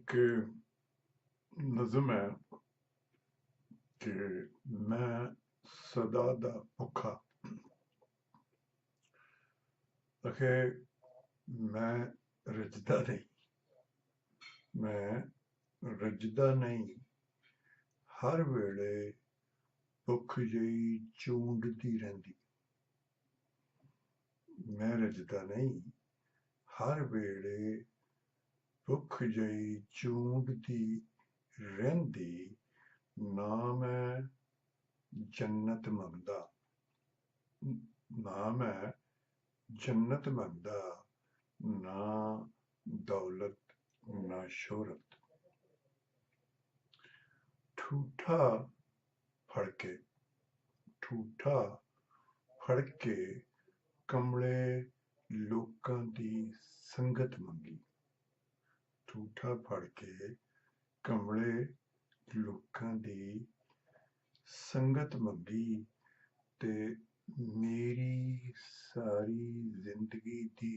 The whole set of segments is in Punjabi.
ایک نظم ہے کہ میں سدا دا بھکھا اکھے میں رجدا نہیں میں رجدا نہیں ہر ویلے بھکھ جئی چونڈ دی رہندی میں رجدا نہیں ہر ویلے بھکھ جئی چونڈ دی رہندی نہ میں جنت منگدا نہ میں جنت منگدا نہ دولت نہ شہرت ٹھوٹھا پھڑ کے کملے لوکاں دی سنگت منگی ٹھوٹھا پھڑ کے کملے لوکاں دی سنگت منگی تے میری ساری زندگی دی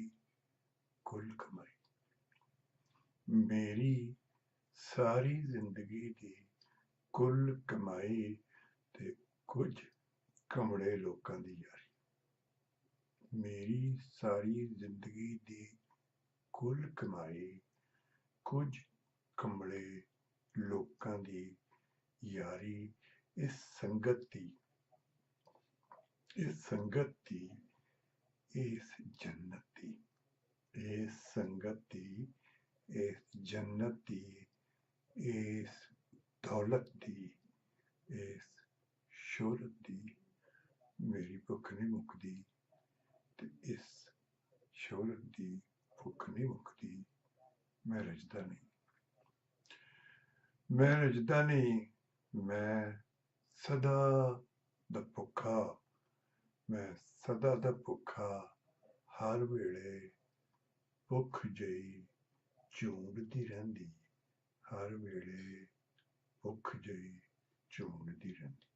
کل کمائی میری ساری زندگی دی کل کمائی تے کچھ کملے لوکاں دی یاری میری ساری زندگی دی کل کمائی کچھ کملے لوکاں دی یاری اس سنگت دی اس جنت دی اس سنگت دی اس جنت دی اس دولت دی اس شہرت دی میری بھکھ نہیں مکدی تے اس شہرت دی بھکھ نہیں مکدی میں رجدا نہیں میں سدا دا بھکھا میں سدا دا بھکھا ہر ویلے بھکھ جئی چونڈ دی رہندی ہر ویلے بھکھ جئی چونڈ دی رہندی